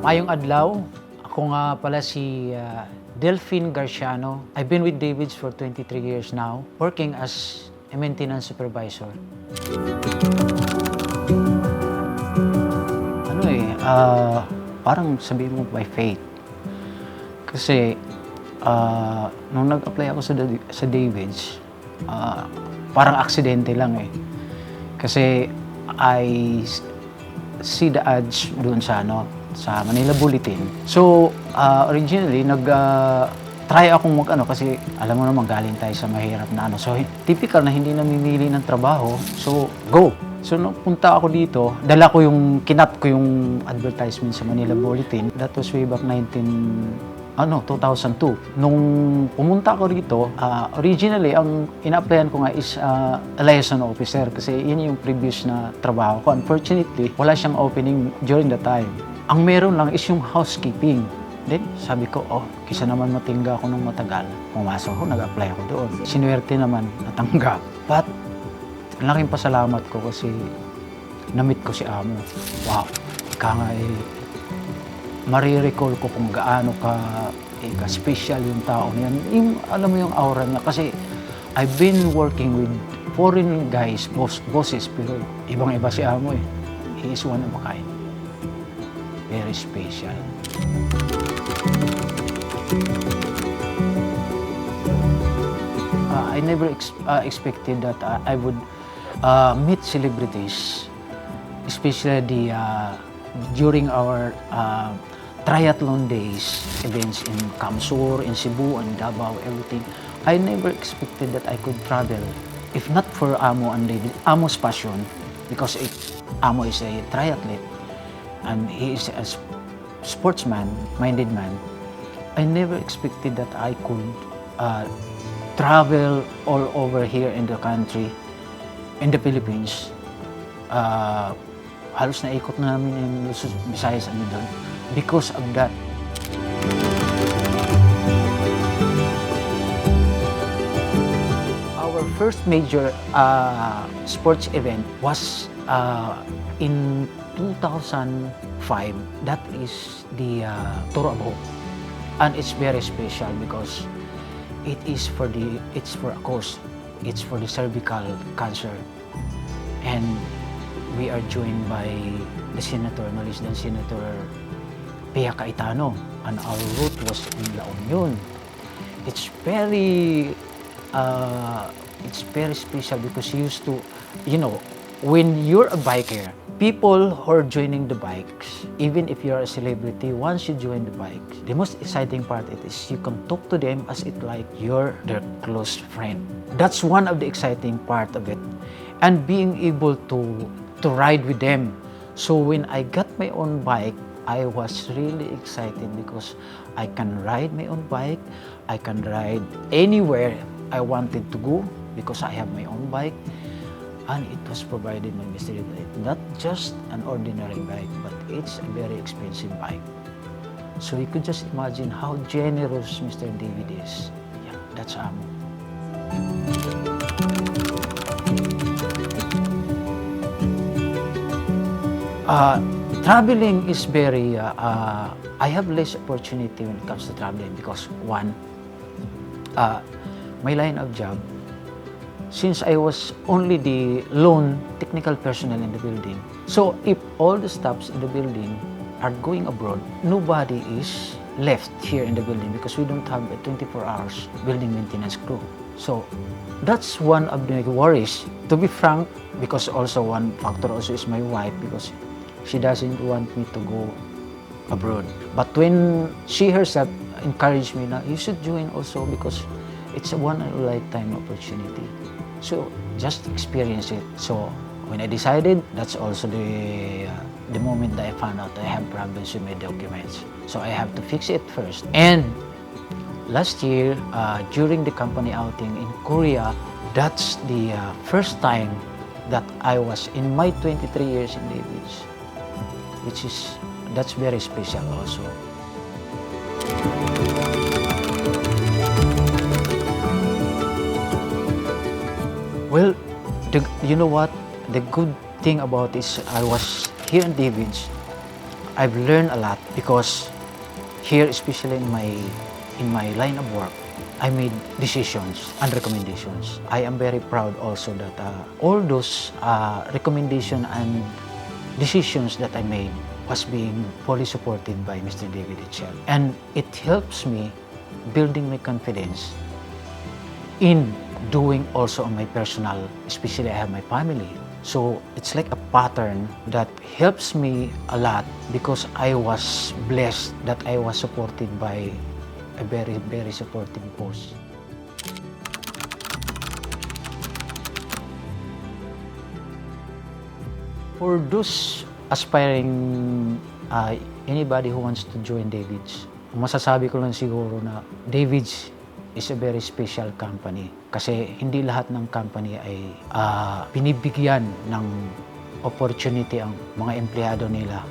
Mayong adlaw, ako nga pala si Delphine Garciano. I've been with Davids for 23 years now, working as a maintenance supervisor. Parang sabihin mo by faith. Kasi nung nag-apply ako sa Davids, parang aksidente lang eh. Kasi I see the ads doon sa Manila Bulletin. So, originally, try akong kasi alam mo naman galing tayo sa mahirap na So, typical na hindi namimili ng trabaho. So, go! So, nung punta ako dito, kinat ko yung advertisement sa Manila Bulletin. That was way back 2002. Nung pumunta ako rito, originally, ang ina-applyan ko nga is a liaison officer kasi yun yung previous na trabaho ko. Unfortunately, wala siyang opening during the time. Ang meron lang is yung housekeeping. Then, sabi ko, kisa naman matingga ako ng matagal. Pumasok ako, nag-apply ako doon. Sinuwerte naman, natanggap. But, laking pasalamat ko kasi na-meet ko si Amo. Wow, ika nga marirecall ko kung gaano ka-special yung tao niyan. Alam mo yung aura niya kasi I've been working with foreign guys, bosses, pero ibang-iba si Amo eh. He is one of a kind. Very special. I never expected that I would meet celebrities, especially during our triathlon days, events in Kamsur, in Cebu, and Davao, everything. I never expected that I could travel, if not for Amo and David. Amo's passion, because Amo is a triathlete, and he is a sportsman-minded man. I never expected that I could travel all over here in the country, in the Philippines. Halos naikot na namin yung Luzon, Visayas, doon. Because of that. Our first major sports event was in 2005. That is the Tour of Hope. And it's very special because it's for the cervical cancer. And we are joined by the Senator, no less than Senator Pia Cayetano, and our route was in La Union. It's very special because you used to, when you're a biker, people who are joining the bikes, even if you're a celebrity, once you join the bike, the most exciting part is you can talk to them as if like you're their close friend. That's one of the exciting part of it. And being able to ride with them. So when I got my own bike, I was really excited because I can ride my own bike. I can ride anywhere I wanted to go because I have my own bike. And it was provided by Mr. David. Not just an ordinary bike, but it's a very expensive bike. So you could just imagine how generous Mr. David is. Yeah, that's Amo. Traveling is very, I have less opportunity when it comes to traveling because one, my line of job, since I was only the lone technical personnel in the building. So if all the staffs in the building are going abroad, nobody is left here in the building because we don't have a 24 hours building maintenance crew. So that's one of the worries. To be frank, because also one factor also is my wife because she doesn't want me to go abroad. But when she herself encouraged me, na you should join also because it's a one-in-a-lifetime opportunity. So just experience it. So when I decided, that's also the moment that I found out that I have problems with my documents. So I have to fix it first. And last year, during the company outing in Korea, that's the first time that I was in my 23 years in Davids. That's very special also. Well, you know what? The good thing about this, I was here in Davids. I've learned a lot because here, especially in my line of work, I made decisions and recommendations. I am very proud also that all those recommendations and decisions that I made was being fully supported by Mr. David itself. And it helps me building my confidence in doing also on my personal, especially I have my family. So it's like a pattern that helps me a lot because I was blessed that I was supported by a very, very supportive boss. For those aspiring anybody who wants to join David's, masasabi ko lang siguro na David's is a very special company kasi hindi lahat ng company ay binibigyan ng opportunity ang mga empleyado nila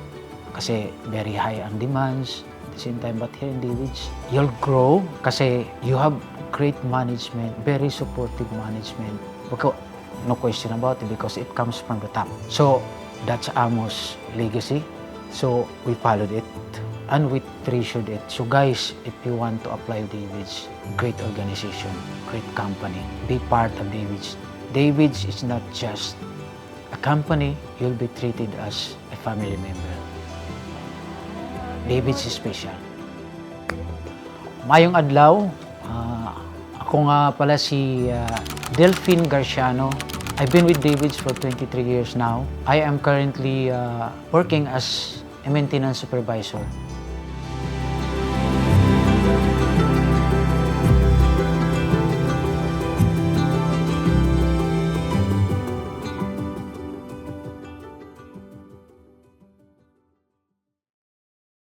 kasi very high ang demands. At the same time, but here in David's, you'll grow kasi you have great management, very supportive management. No question about it because it comes from the top. So that's Amos' legacy. So we followed it and we treasured it. So guys, if you want to apply David's, great organization, great company, be part of David's. David's is not just a company, you'll be treated as a family member. David's is special. Mayong adlaw, ako nga pala si Delphine Garciano. I've been with David's for 23 years now. I am currently working as a maintenance supervisor